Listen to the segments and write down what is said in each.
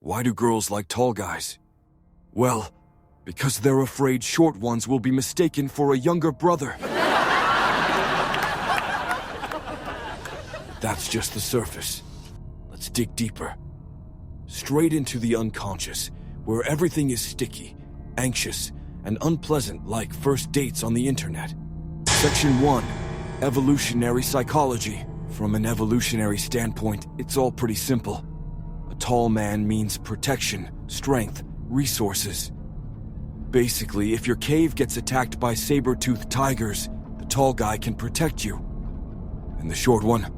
Why do girls like tall guys? Well, because they're afraid short ones will be mistaken for a younger brother. That's just the surface. Let's dig deeper. Straight into the unconscious, where everything is sticky, anxious, and unpleasant like first dates on the internet. Section 1. Evolutionary Psychology. From an evolutionary standpoint, it's all pretty simple. A tall man means protection, strength, resources. Basically, if your cave gets attacked by saber-toothed tigers, the tall guy can protect you. And the short one,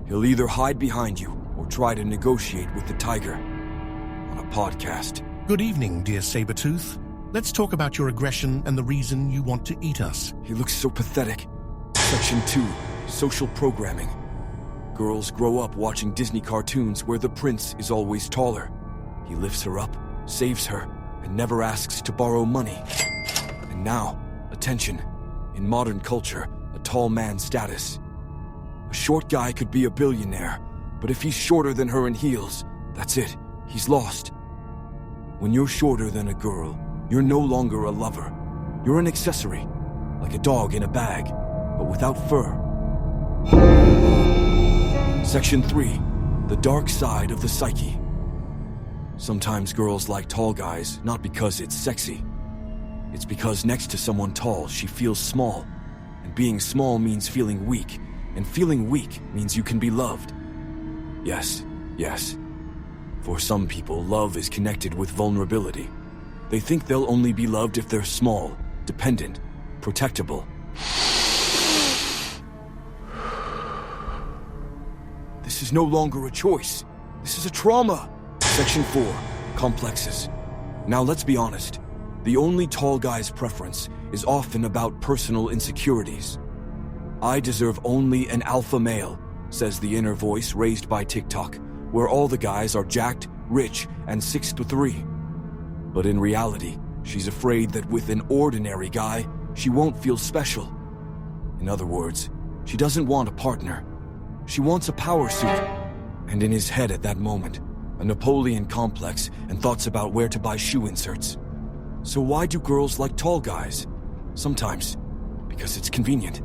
he'll either hide behind you or try to negotiate with the tiger. On a podcast. Good evening, dear Sabretooth. Let's talk about your aggression and the reason you want to eat us. He looks so pathetic. Section 2. Social Programming. Girls grow up watching Disney cartoons where the prince is always taller. He lifts her up, saves her, and never asks to borrow money. And now, attention. In modern culture, a tall man's status. A short guy could be a billionaire, but if he's shorter than her in heels, that's it. He's lost. When you're shorter than a girl, you're no longer a lover. You're an accessory, like a dog in a bag, but without fur. Section 3. The Dark Side of the Psyche. Sometimes girls like tall guys, not because it's sexy. It's because next to someone tall, she feels small. And being small means feeling weak. And feeling weak means you can be loved. Yes. For some people, love is connected with vulnerability. They think they'll only be loved if they're small, dependent, protectable. This is no longer a choice. This is a trauma. Section 4. Complexes. Now let's be honest. The only tall guy's preference is often about personal insecurities. I deserve only an alpha male, says the inner voice raised by TikTok, where all the guys are jacked, rich, and 6'3". But in reality, she's afraid that with an ordinary guy, she won't feel special. In other words, she doesn't want a partner. She wants a power suit. And in his head at that moment, a Napoleon complex and thoughts about where to buy shoe inserts. So why do girls like tall guys? Sometimes because it's convenient.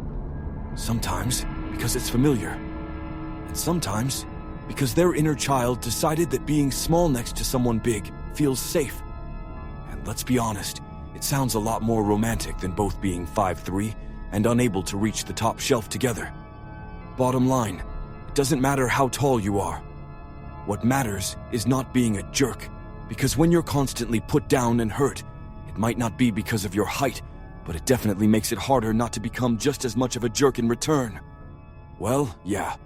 Sometimes because it's familiar. And sometimes because their inner child decided that being small next to someone big feels safe. And let's be honest, it sounds a lot more romantic than both being 5'3" and unable to reach the top shelf together. Bottom line, it doesn't matter how tall you are. What matters is not being a jerk, because when you're constantly put down and hurt, it might not be because of your height, but it definitely makes it harder not to become just as much of a jerk in return. Well, yeah.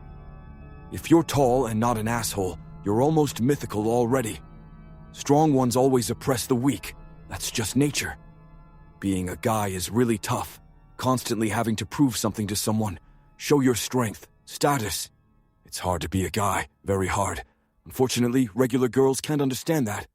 If you're tall and not an asshole, you're almost mythical already. Strong ones always oppress the weak. That's just nature. Being a guy is really tough, constantly having to prove something to someone, show your strength, status. It's hard to be a guy, very hard. Unfortunately, regular girls can't understand that.